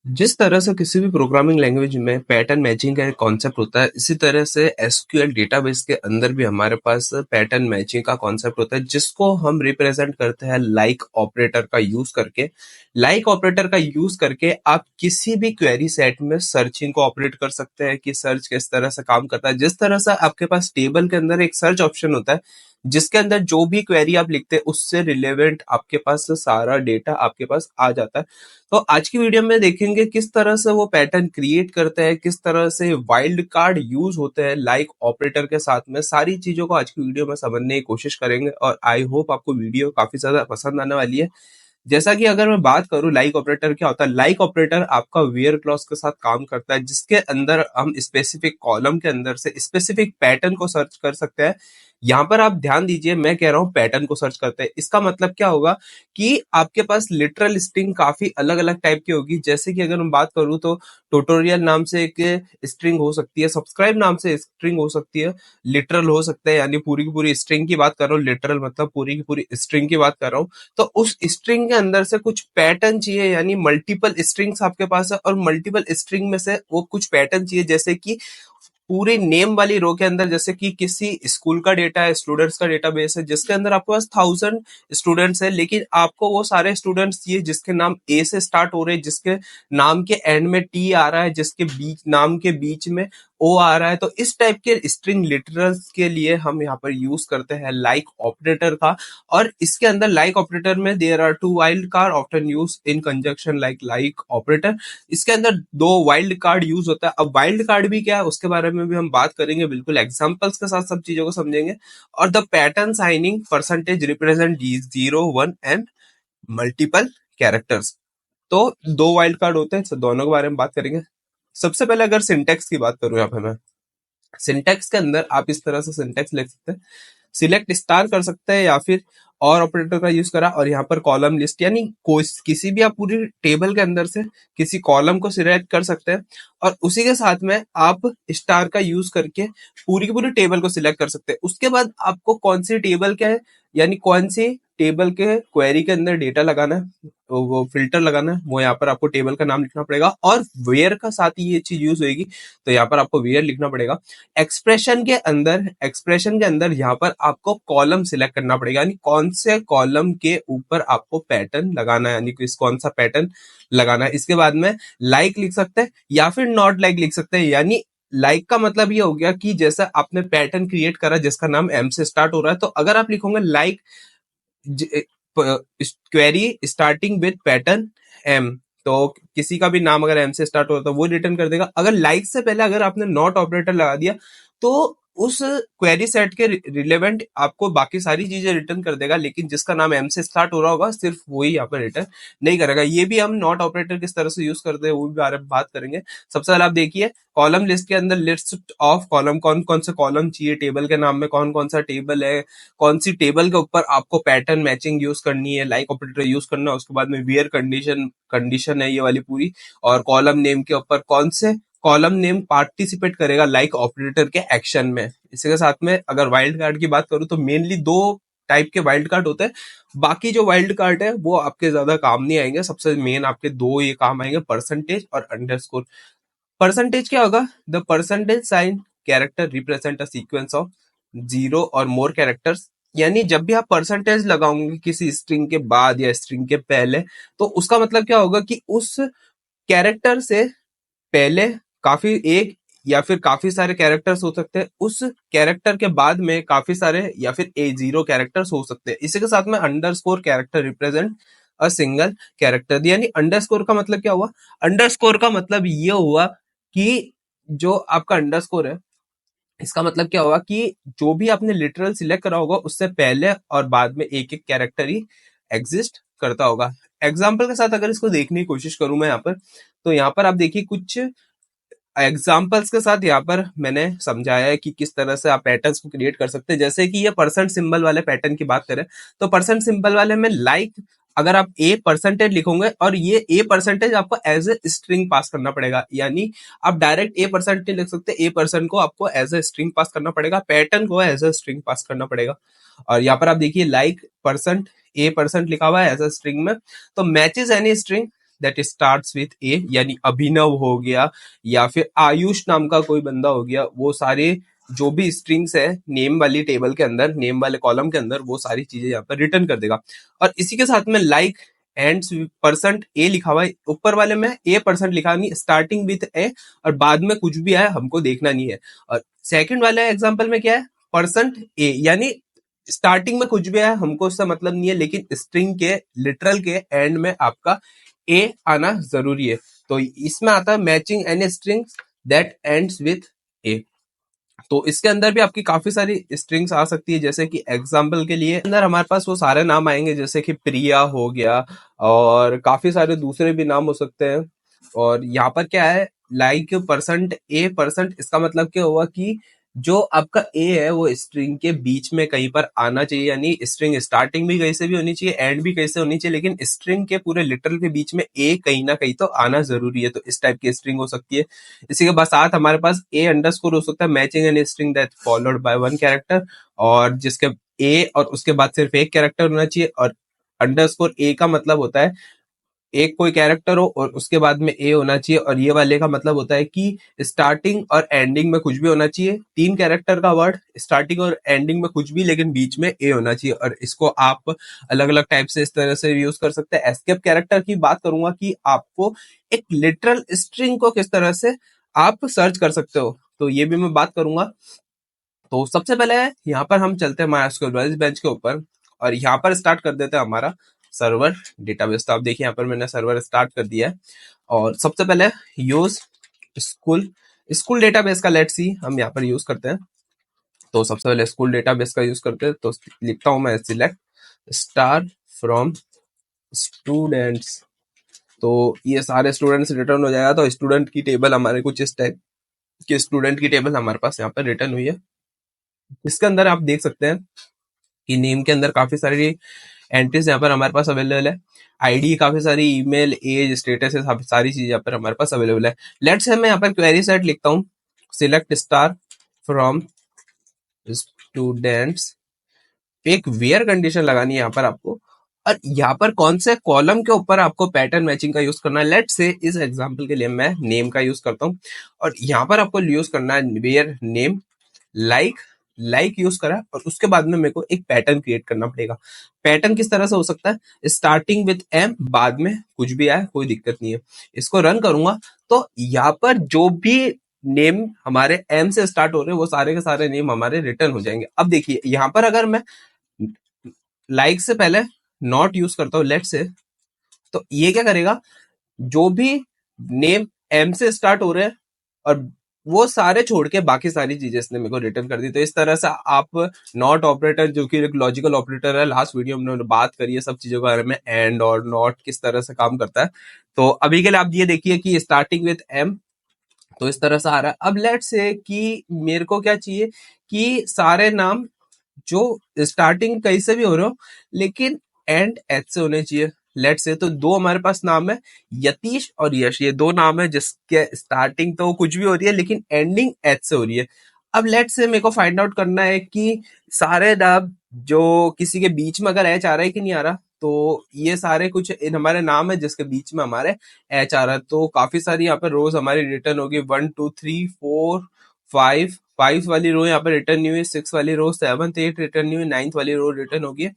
जिस तरह से किसी भी प्रोग्रामिंग लैंग्वेज में पैटर्न मैचिंग का एक कॉन्सेप्ट होता है, इसी तरह से एसक्यूएल डेटाबेस के अंदर भी हमारे पास पैटर्न मैचिंग का कॉन्सेप्ट होता है, जिसको हम रिप्रेजेंट करते हैं लाइक ऑपरेटर का यूज करके। लाइक ऑपरेटर का यूज करके आप किसी भी क्वेरी सेट में सर्चिंग को ऑपरेट कर सकते हैं कि सर्च किस तरह से काम करता है। जिस तरह से आपके पास टेबल के अंदर एक सर्च ऑप्शन होता है, जिसके अंदर जो भी क्वेरी आप लिखते हैं उससे रिलेवेंट आपके पास सारा डेटा आपके पास आ जाता है। तो आज की वीडियो में देखेंगे किस तरह से वो पैटर्न क्रिएट करते हैं, किस तरह से वाइल्ड कार्ड यूज होते हैं लाइक ऑपरेटर के साथ में। सारी चीजों को आज की वीडियो में समझने की कोशिश करेंगे और आई होप आपको वीडियो काफी ज्यादा पसंद आने वाली है। जैसा कि अगर मैं बात करूं लाइक ऑपरेटर क्या होता है, लाइक ऑपरेटर आपका वेयर क्लॉज के साथ काम करता है, जिसके अंदर हम स्पेसिफिक कॉलम के अंदर से स्पेसिफिक पैटर्न को सर्च कर सकते हैं। यहाँ पर आप ध्यान दीजिए, मैं कह रहा हूँ पैटर्न को सर्च करते हैं, इसका मतलब क्या होगा कि आपके पास लिटरल स्ट्रिंग काफी अलग अलग टाइप की होगी। जैसे कि अगर मैं बात करूं तो ट्यूटोरियल नाम से एक स्ट्रिंग हो सकती है, सब्सक्राइब नाम से स्ट्रिंग हो सकती है, लिटरल हो सकता है, यानी पूरी की पूरी स्ट्रिंग की बात कर रहा हूँ, लिटरल मतलब पूरी की पूरी स्ट्रिंग की बात कर रहा हूँ। तो उस स्ट्रिंग के अंदर से कुछ पैटर्न चाहिए, यानी मल्टीपल स्ट्रिंग्स आपके पास है और मल्टीपल स्ट्रिंग में से वो कुछ पैटर्न चाहिए। जैसे कि पूरे नेम वाली रो के अंदर, जैसे कि किसी स्कूल का डेटा है, स्टूडेंट्स का डेटाबेस है, जिसके अंदर आपके पास 1000 स्टूडेंट्स है, लेकिन आपको वो सारे स्टूडेंट्स चाहिए जिसके नाम ए से स्टार्ट हो रहे हैं, जिसके नाम के एंड में टी आ रहा है, जिसके बीच नाम के बीच में ओ आ रहा है। तो इस टाइप के स्ट्रिंग लिटरल्स के लिए हम यहाँ पर यूज करते हैं लाइक ऑपरेटर का। और इसके अंदर लाइक ऑपरेटर में there are two wildcard often use in conjunction like like operator. इसके अंदर दो वाइल्ड कार्ड यूज होता है। अब वाइल्ड कार्ड भी क्या है उसके बारे में भी हम बात करेंगे, बिल्कुल एग्जांपल्स के साथ सब चीजों को समझेंगे। और the pattern signing percentage represent 0, 1 and multiple characters. तो दो वाइल्ड कार्ड होते हैं, तो दोनों के बारे में बात करेंगे। सबसे पहले अगर सिंटेक्स की बात करूं, यहाँ पे मैं सिंटेक्स के अंदर आप इस तरह से सिंटेक्स लिख सकते हैं, सिलेक्ट स्टार कर सकते हैं या फिर और ऑपरेटर का यूज करा, और यहाँ पर कॉलम लिस्ट, यानी कोई किसी भी आप पूरी टेबल के अंदर से किसी कॉलम को सिलेक्ट कर सकते हैं और उसी के साथ में आप स्टार का यूज करके पूरी की पूरी टेबल को सिलेक्ट कर सकते हैं। उसके बाद आपको कौन सी टेबल के, यानी कौन सी टेबल के क्वेरी के अंदर डेटा लगाना है, तो वो फिल्टर लगाना है, वो यहाँ पर आपको टेबल का नाम लिखना पड़ेगा और वेयर का साथ ही ये चीज यूज होगी, तो यहाँ पर आपको वेयर लिखना पड़ेगा। एक्सप्रेशन के अंदर यहाँ पर आपको कॉलम सिलेक्ट करना पड़ेगा, यानी कौन से कॉलम के ऊपर आपको पैटर्न लगाना है, यानी कौन सा पैटर्न लगाना है। इसके बाद में लाइक लिख सकते हैं या फिर नॉट लाइक लिख सकते हैं। यानी लाइक का मतलब ये हो गया कि जैसा आपने पैटर्न क्रिएट करा जिसका नाम एम से स्टार्ट हो रहा है, तो अगर आप लिखोगे like query starting with pattern M, तो किसी का भी नाम अगर एम से स्टार्ट होता है तो वो रिटर्न कर देगा। अगर लाइक से पहले अगर आपने नॉट ऑपरेटर लगा दिया तो उस क्वेरी सेट के रिलेवेंट आपको बाकी सारी चीजें रिटर्न कर देगा, लेकिन जिसका नाम एम से स्टार्ट हो रहा होगा सिर्फ वही यहाँ पर रिटर्न नहीं करेगा। ये भी हम नॉट ऑपरेटर किस तरह से यूज करते हैं वो भी बारे में बात करेंगे। सबसे पहले आप देखिए कॉलम लिस्ट के अंदर लिस्ट ऑफ कॉलम, कौन कौन से कॉलम चाहिए टेबल के नाम में, कौन कौन सा टेबल है, कौन सी टेबल के ऊपर आपको पैटर्न मैचिंग यूज करनी है, लाइक ऑपरेटर यूज करना है। उसके बाद में वेयर कंडीशन कंडीशन है ये वाली पूरी, और कॉलम नेम के ऊपर कौन से कॉलम नेम पार्टिसिपेट करेगा लाइक ऑपरेटर के एक्शन में। इसी के साथ में अगर वाइल्ड कार्ड की बात करूं तो मेनली दो टाइप के वाइल्ड कार्ड होते हैं, बाकी जो वाइल्ड कार्ड है वो आपके ज्यादा काम नहीं आएंगे। सबसे मेन आपके दो ये काम आएंगे, परसेंटेज और अंडरस्कोर। परसेंटेज क्या होगा, the percentage sign character represent a sequence of 0 और मोर कैरेक्टर्स। यानी जब भी आप परसेंटेज लगाओगे किसी स्ट्रिंग के बाद या स्ट्रिंग के पहले, तो उसका मतलब क्या होगा कि उस कैरेक्टर से पहले काफी एक या फिर काफी सारे कैरेक्टर्स हो सकते हैं, उस कैरेक्टर के बाद में काफी सारे या फिर 0 कैरेक्टर्स हो सकते हैं। इसी के साथ में underscore character represent a single character. यानी अंडरस्कोर का मतलब क्या हुआ, अंडरस्कोर का मतलब ये हुआ कि जो आपका अंडरस्कोर है इसका मतलब क्या होगा कि जो भी आपने लिटरल सिलेक्ट करा होगा उससे पहले और बाद में एक एक कैरेक्टर ही एग्जिस्ट करता होगा। एग्जाम्पल के साथ अगर इसको देखने की कोशिश करूं मैं यहाँ पर, तो यहाँ पर आप देखिए कुछ एग्जाम्पल्स के साथ यहाँ पर मैंने समझाया है कि किस तरह से आप पैटर्न्स को क्रिएट कर सकते हैं। जैसे कि ये परसेंट सिंबल वाले पैटर्न की बात करें, तो परसेंट सिंबल वाले में लाइक अगर आप ए परसेंटेज लिखोगे और ये ए परसेंटेज आपको एज ए स्ट्रिंग पास करना पड़ेगा, यानी आप डायरेक्ट ए परसेंटेज लिख सकते हैं, ए परसेंट को आपको एज ए स्ट्रिंग पास करना पड़ेगा, पैटर्न को एज ए स्ट्रिंग पास करना पड़ेगा। और यहाँ पर आप देखिए लाइक परसेंट ए परसेंट लिखा हुआ है एज ए स्ट्रिंग में, तो matches any string that starts with A, यानी अभिनव हो गया या फिर आयुष नाम का कोई बंदा हो गया, वो सारे जो भी स्ट्रिंग्स है नेम वाली टेबल के अंदर, नेम वाले कॉलम के अंदर, वो सारी चीजें यहाँ पर रिटर्न कर देगा। और इसी के साथ में लाइक एंड परसेंट ए लिखा हुआ है, ऊपर वाले में ए परसेंट लिखा नहीं, स्टार्टिंग विथ ए और बाद में कुछ भी आए हमको देखना नहीं है। और सेकंड वाले एग्जांपल में क्या है, परसेंट ए, यानी स्टार्टिंग में कुछ भी आए हमको उससे मतलब नहीं है, लेकिन स्ट्रिंग के लिटरल के एंड में आपका ए आना जरूरी है। तो इसमें आता है matching any string that ends with A. तो इसके अंदर भी आपकी काफी सारी स्ट्रिंग्स आ सकती है, जैसे कि एग्जाम्पल के लिए अंदर हमारे पास वो सारे नाम आएंगे, जैसे कि प्रिया हो गया और काफी सारे दूसरे भी नाम हो सकते हैं। और यहाँ पर क्या है, लाइक परसेंट ए परसेंट, इसका मतलब क्या हुआ कि जो आपका ए है वो स्ट्रिंग के बीच में कहीं पर आना चाहिए, यानी स्ट्रिंग स्टार्टिंग भी कहीं से भी होनी चाहिए, एंड भी कहीं से होनी चाहिए, लेकिन स्ट्रिंग के पूरे लिटरल के बीच में ए कहीं ना कहीं तो आना जरूरी है। तो इस टाइप की स्ट्रिंग हो सकती है। इसी के बाद साथ हमारे पास ए अंडरस्कोर हो सकता है, matching an string that followed by one character, और जिसके ए और उसके बाद सिर्फ एक कैरेक्टर होना चाहिए। और अंडरस्कोर ए का मतलब होता है एक कोई कैरेक्टर हो और उसके बाद में ए होना चाहिए, और ये वाले का मतलब होता है कि स्टार्टिंग और एंडिंग में कुछ भी होना चाहिए। 3 कैरेक्टर का वर्ड, स्टार्टिंग और एंडिंग में कुछ भी, लेकिन बीच में ए होना चाहिए। और इसको आप अलग अलग टाइप से इस तरह से यूज कर सकते हैं। एस्केप कैरेक्टर की बात करूंगा कि आपको एक लिटरल स्ट्रिंग को किस तरह से आप सर्च कर सकते हो, तो ये भी मैं बात करूंगा। तो सबसे पहले यहाँ पर हम चलते हैं MySQL बेंच के ऊपर, और यहाँ पर स्टार्ट कर देते हैं हमारा सर्वर डेटाबेस। तो आप देखिए यहाँ पर मैंने सर्वर स्टार्ट कर दिया है। और सबसे पहले यूज स्कूल स्कूल डेटाबेस का लेट्स सी हम यहाँ पर यूज करते हैं। तो सबसे पहले स्कूल डेटाबेस का यूज करते हैं, तो लिखता हूं मैं सिलेक्ट स्टार फ्रॉम स्टूडेंट्स। तो ये सारे स्टूडेंट्स रिटर्न हो जाएगा। तो स्टूडेंट की टेबल हमारे कुछ इस टाइप के स्टूडेंट की टेबल हमारे पास यहाँ पर रिटर्न हुई है। इसके अंदर आप देख सकते हैं कि नेम के अंदर काफी सारी एंट्रीज यहाँ पर हमारे पास अवेलेबल है, आईडी काफी सारी, ईमेल, एज, स्टेटस है, सारी चीज यहाँ पर हमारे पास अवेलेबल है। लेट्स से मैं यहाँ पर क्वेरी सेट लिखता हूँ, सिलेक्ट स्टार फ्रॉम स्टूडेंट्स। एक वेयर कंडीशन लगानी है यहाँ पर आपको, और यहाँ पर कौन से कॉलम के ऊपर आपको पैटर्न मैचिंग का यूज करना है। लेट्स से इस एग्जांपल के लिए मैं नेम का यूज करता हूँ, और यहाँ पर आपको यूज करना है वेयर नेम लाइक यूज करा, और उसके बाद में मेरे को एक पैटर्न क्रिएट करना पड़ेगा। पैटर्न किस तरह से हो सकता है, स्टार्टिंग विथ एम, बाद में कुछ भी आए कोई दिक्कत नहीं है। इसको रन करूंगा तो यहाँ पर जो भी नेम हमारे एम से स्टार्ट हो रहे हैं वो सारे के सारे नेम हमारे रिटर्न हो जाएंगे। अब देखिए यहाँ पर अगर मैं लाइक से पहले नॉट यूज करता हूँ लेट से, तो ये क्या करेगा, जो भी नेम एम से स्टार्ट हो रहे हैं और वो सारे छोड़ के बाकी सारी चीजें इसने मेरे को रिटर्न कर दी। तो इस तरह से आप नॉट ऑपरेटर, जो कि एक लॉजिकल ऑपरेटर है, लास्ट वीडियो में हमने बात करी है सब चीजों के बारे में, एंड और नॉट किस तरह से काम करता है। तो अभी के लिए आप ये देखिए कि स्टार्टिंग विथ एम, तो इस तरह से आ रहा है। अब लेट से कि मेरे को क्या चाहिए कि सारे नाम जो स्टार्टिंग कहीं से भी हो रहे हो लेकिन एंड एच से होने चाहिए। लेट से तो दो हमारे पास नाम है, यतीश और यश, ये दो नाम है जिसके स्टार्टिंग तो कुछ भी हो रही है लेकिन एंडिंग एच से हो रही है। अब लेट से मेरे को फाइंड आउट करना है कि सारे नाम जो किसी के बीच में अगर एच आ रहा है कि नहीं आ रहा। तो ये सारे कुछ इन हमारे नाम है जिसके बीच में हमारे एच आ रहा है। तो काफी सारी यहाँ पे रोज हमारी रिटर्न होगी, 1 2 3 4 5 5 वाली रो यहाँ पे रिटर्न नहीं हुई, 6 वाली रो, 7th 8 रिटर्न नहीं हुई, 9th वाली रो रिटर्न होगी।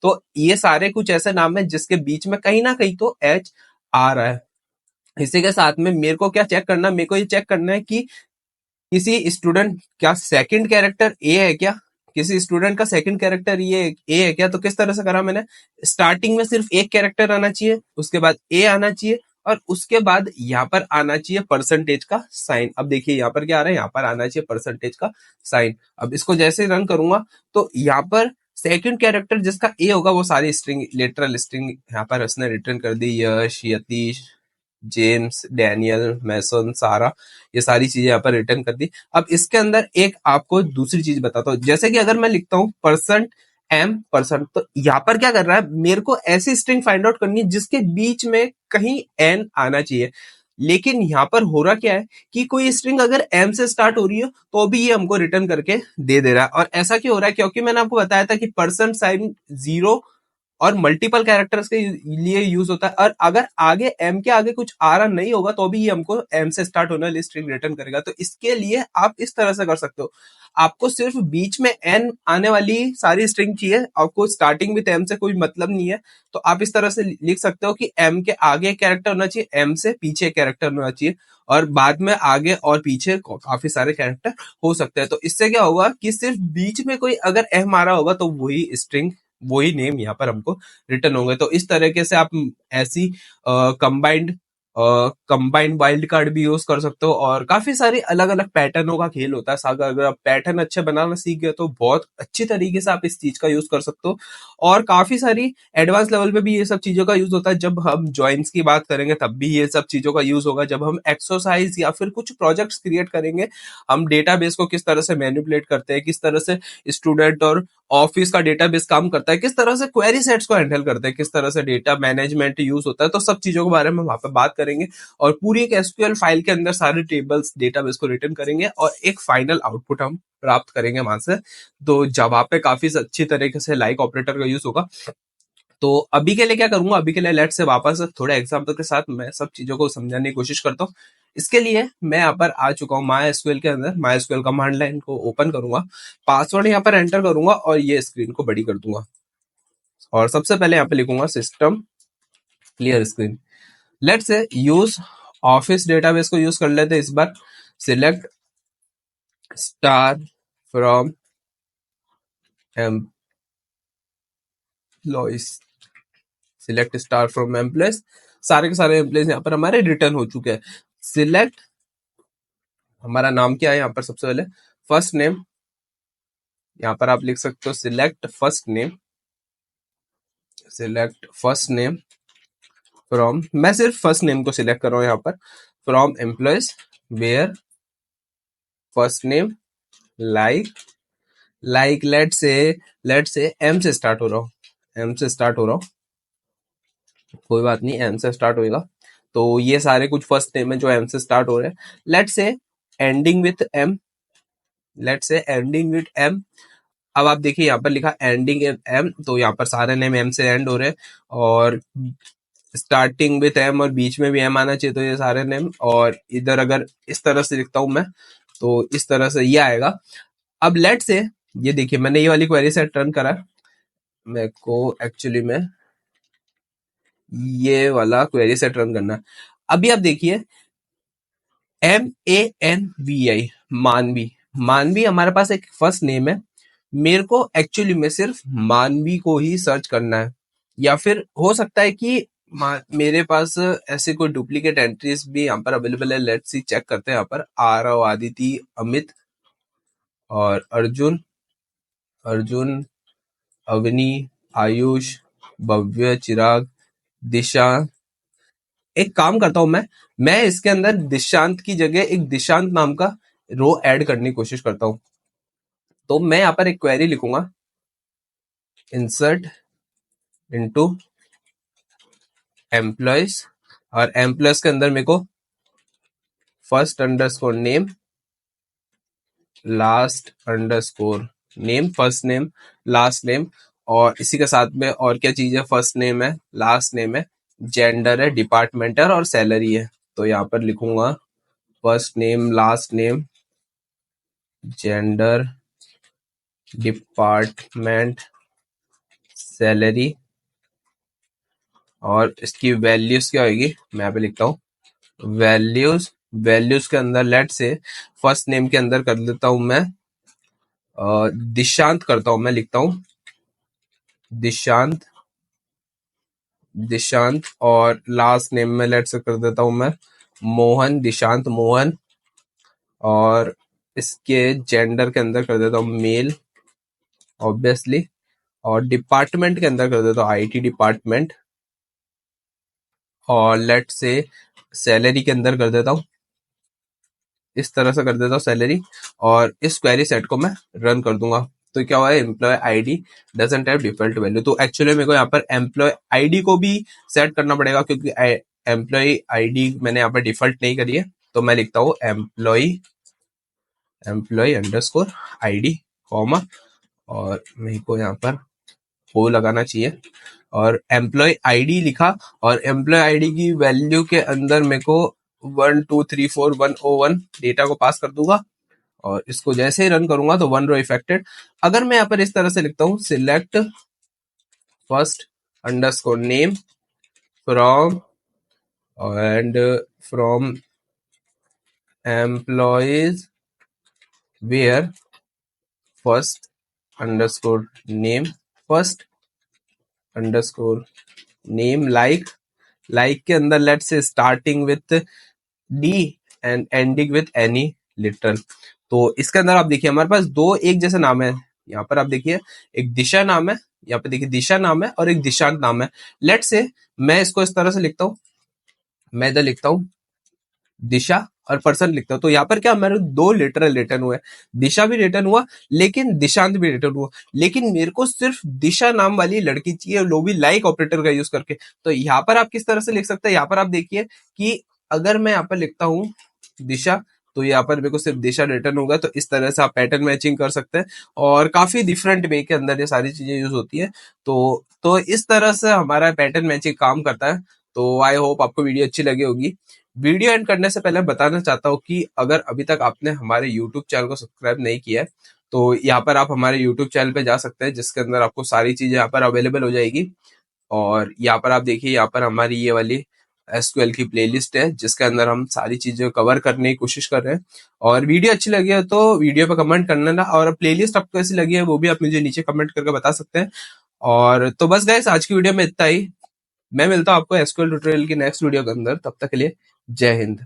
तो ये सारे कुछ ऐसे नाम है जिसके बीच में कहीं ना कहीं तो एच आ रहा है। इसी के साथ में मेरे को क्या चेक करना है, मेरे को ये चेक करना है कि किसी स्टूडेंट क्या सेकंड कैरेक्टर ए है क्या, किसी स्टूडेंट का सेकंड कैरेक्टर ये ए है क्या। तो किस तरह से करा मैंने, स्टार्टिंग में सिर्फ एक कैरेक्टर आना चाहिए, उसके बाद ए आना चाहिए, और उसके बाद यहाँ पर आना चाहिए परसेंटेज का साइन। अब देखिए यहाँ पर क्या आ रहा है, यहाँ पर आना चाहिए परसेंटेज का साइन। अब इसको जैसे रन करूंगा तो यहाँ पर सेकंड कैरेक्टर जिसका ए होगा वो सारी स्ट्रिंग, लिटरल स्ट्रिंग यहाँ पर उसने रिटर्न कर दी, यश, यतीश, जेम्स, डैनियल, मैसन, सारा, ये सारी चीजें यहाँ पर रिटर्न कर दी। अब इसके अंदर एक आपको दूसरी चीज बताता हूँ, जैसे कि अगर मैं लिखता हूँ परसेंट एम परसेंट, तो यहाँ पर क्या कर रहा है, मेरे को ऐसी स्ट्रिंग फाइंड आउट करनी है जिसके बीच में कहीं एन आना चाहिए। लेकिन यहाँ पर हो रहा क्या है कि कोई स्ट्रिंग अगर एम से स्टार्ट हो रही है तो भी ये हमको रिटर्न करके दे रहा है। और ऐसा क्यों हो रहा है, क्योंकि मैंने आपको बताया था कि परसेंट साइन 0 और मल्टीपल कैरेक्टर्स के लिए यूज होता है। और अगर आगे एम के आगे कुछ आ रहा नहीं होगा तो भी ये हमको एम से स्टार्ट होने वाली स्ट्रिंग रिटर्न करेगा। तो इसके लिए आप इस तरह से कर सकते हो, आपको सिर्फ बीच में एन आने वाली सारी स्ट्रिंग चाहिए, आपको स्टार्टिंग विद एम से कोई मतलब नहीं है, तो आप इस तरह से लिख सकते हो कि एम के आगे कैरेक्टर होना चाहिए, एम से पीछे कैरेक्टर होना चाहिए, और बाद में आगे और पीछे काफी सारे कैरेक्टर हो सकते हैं। तो इससे क्या होगा कि सिर्फ बीच में कोई अगर एम आ रहा होगा तो वही स्ट्रिंग, वही नेम यहाँ पर हमको रिटर्न होंगे। तो इस तरीके से आप ऐसी कंबाइंड कंबाइंड वाइल्ड कार्ड भी यूज कर सकते हो, और काफी सारी अलग अलग पैटर्नों का खेल होता है सागर। अगर आप पैटर्न अच्छे बनाना सीख गए तो बहुत अच्छी तरीके से आप इस चीज का यूज कर सकते हो। और काफी सारी एडवांस लेवल पे भी ये सब चीजों का यूज होता है। जब हम ज्वाइंस की बात करेंगे तब भी ये सब चीजों का यूज होगा। जब हम एक्सरसाइज या फिर कुछ प्रोजेक्ट्स क्रिएट करेंगे, हम डेटाबेस को किस तरह से मैनिपुलेट करते हैं, किस तरह से स्टूडेंट और ऑफिस का डेटाबेस काम करता है, किस तरह से क्वेरी सेट्स को हैंडल करते हैं, किस तरह से डेटा मैनेजमेंट यूज होता है, तो सब चीजों के बारे में वहां पे बात करेंगे। और पूरी एक एसक्यूएल फाइल के अंदर सारे टेबल्स डेटाबेस को रिटर्न करेंगे और एक फाइनल आउटपुट हम प्राप्त करेंगे वहां से। तो जब वहां पे काफी अच्छी तरीके से लाइक ऑपरेटर का यूज होगा। तो अभी के लिए क्या करूंगा, अभी के लिए लेट से वापस थोड़े एग्जाम्पल के साथ मैं सब चीजों को समझाने की कोशिश करता हूँ। इसके लिए मैं यहाँ पर आ चुका हूँ माई एसक्यूएल के अंदर, माई एसक्यूएल कमांड लाइन को ओपन करूंगा, पासवर्ड यहाँ पर एंटर करूंगा और ये स्क्रीन को बड़ी कर दूंगा। और सबसे पहले यहाँ पे लिखूंगा system clear screen. Let's use office database को यूज कर लेते हैं इस बार। Select star from employees, select star from employees, सारे के सारे एम्प्लॉइज यहाँ पर हमारे रिटर्न हो चुके हैं। सिलेक्ट, हमारा नाम क्या है यहाँ पर, सबसे पहले फर्स्ट नेम, यहाँ पर आप लिख सकते हो select first name, select first name from, मैं सिर्फ फर्स्ट नेम को सिलेक्ट कर रहा हूँ यहाँ पर, from employees where first name like, let's say M से स्टार्ट हो रहा हूँ, एम से स्टार्ट हो रहा हूँ, कोई बात नहीं, एम से स्टार्ट होएगा। तो ये सारे कुछ फर्स्ट नेम है जो एम से स्टार्ट हो रहे हैं। लेट से एंडिंग विथ एम, लेट से एंडिंग विथ एम। अब आप देखिए यहाँ पर लिखा एंडिंग इन एम, तो यहाँ पर सारे नेम एम से एंड हो रहे हैं, और स्टार्टिंग विथ एम और बीच में भी एम आना चाहिए, तो ये सारे नेम। और इधर अगर इस तरह से लिखता हूं मैं तो इस तरह से ये आएगा। अब लेट से ये देखिए मैंने ये वाली क्वेरी सेट रन करा, मेरे को एक्चुअली में ये वाला क्वेरी सेट रन करना। अभी आप देखिए MANVI, मानवी, मानवी हमारे पास एक फर्स्ट नेम है, मेरे को एक्चुअली में सिर्फ मानवी को ही सर्च करना है, या फिर हो सकता है कि मेरे पास ऐसे कोई डुप्लीकेट एंट्रीज भी यहाँ पर अवेलेबल है। लेट्स सी चेक करते हैं। यहाँ पर आरव, आदिति, अमित और अर्जुन, अर्जुन, अवनी, आयुष, भव्य, चिराग, दिशा। एक काम करता हूं मैं इसके अंदर दिशांत की जगह एक दिशांत नाम का रो ऐड करने की कोशिश करता हूं। तो मैं यहाँ पर एक क्वेरी लिखूंगा, इंसर्ट इनटू एम्प्लॉयज, और एम्प्लॉयज के अंदर मेरे को first underscore name, last underscore name, first name last name, और इसी के साथ में और क्या चीज है, फर्स्ट नेम है, लास्ट नेम है, जेंडर है, डिपार्टमेंट है और सैलरी है। तो यहाँ पर लिखूंगा first name, last name, gender, department, salary, और इसकी वैल्यूज क्या होगी, मैं यहाँ पे लिखता हूँ वैल्यूज। वैल्यूज के अंदर लेट से फर्स्ट नेम के अंदर कर देता हूं मैं दिशांत करता हूं, मैं लिखता हूं दिशांत, दिशांत, और लास्ट नेम में लेट से कर देता हूं मैं मोहन, दिशांत मोहन, और इसके जेंडर के अंदर कर देता हूं मेल ऑब्वियसली, और डिपार्टमेंट के अंदर कर देता हूं IT डिपार्टमेंट, और लेट से सैलरी के अंदर कर देता हूं, इस तरह से कर देता हूँ सैलरी, और इस क्वेरी सेट को मैं रन कर दूंगा। तो क्या हुआ है, employee ID doesn't have default value. तो एक्चुअली मेरे को यहाँ पर एम्प्लॉय आईडी को भी सेट करना पड़ेगा, क्योंकि एम्प्लॉय आईडी मैंने यहाँ पर डिफॉल्ट नहीं करी है। तो मैं लिखता हूँ एम्प्लॉय अंडरस्कोर आईडी कॉमा, और मेरे को यहाँ पर वो लगाना चाहिए, और एम्प्लॉय आईडी लिखा और एम्प्लॉय आईडी की वैल्यू के अंदर मेरे को 1234101 डेटा को पास कर दूंगा और इसको जैसे ही रन करूंगा तो 1 रो इफेक्टेड। अगर मैं यहाँ पर इस तरह से लिखता हूँ select first underscore name from and from employees where first underscore name first underscore name like के अंदर let's say starting with D and ending with any literal. तो इसके अंदर आप देखिए हमारे पास दो एक जैसे नाम है। यहाँ पर आप देखिए एक दिशा नाम है, यहाँ पे देखिए दिशा नाम है और एक दिशांत नाम है। लेट से मैं इसको इस तरह से लिखता हूँ, मैं इधर लिखता हूँ दिशा और पर्सन लिखता हूँ। तो यहाँ पर क्या हमारे दो लिटरल रिटर्न हुए, दिशा भी रिटर्न हुआ लेकिन दिशांत भी रिटर्न हुआ। लेकिन मेरे को सिर्फ दिशा नाम वाली लड़की चाहिए, वो भी लाइक ऑपरेटर का यूज करके। तो यहाँ पर आप किस तरह से लिख सकते हैं, यहाँ पर आप देखिए कि अगर मैं यहाँ पर लिखता हूँ दिशा तो यहाँ पर मेरे को सिर्फ दिशा रिटर्न होगा। तो इस तरह से आप पैटर्न मैचिंग कर सकते हैं और काफी डिफरेंट वे के अंदर ये सारी चीजें यूज होती है। तो इस तरह से हमारा पैटर्न मैचिंग काम करता है। तो आई होप आपको वीडियो अच्छी लगी होगी। वीडियो एंड करने से पहले बताना चाहता हूँ कि अगर अभी तक आपने हमारे यूट्यूब चैनल को सब्सक्राइब नहीं किया है तो यहाँ पर आप हमारे यूट्यूब चैनल पे जा सकते हैं, जिसके अंदर आपको सारी चीजें यहाँ पर अवेलेबल हो जाएगी। और यहाँ पर आप देखिए, यहाँ पर हमारी ये वाली एसक्यूएल की प्लेलिस्ट है जिसके अंदर हम सारी चीजें कवर करने की कोशिश कर रहे हैं। और वीडियो अच्छी लगी है तो वीडियो पे कमेंट करना ना, और प्लेलिस्ट आपको कैसी लगी है वो भी आप मुझे नीचे कमेंट करके बता सकते हैं। और तो बस गाइस आज की वीडियो में इतना ही। मैं मिलता हूँ आपको एसक्यूएल ट्यूटोरियल की नेक्स्ट वीडियो के अंदर, तब तक के लिए जय हिंद।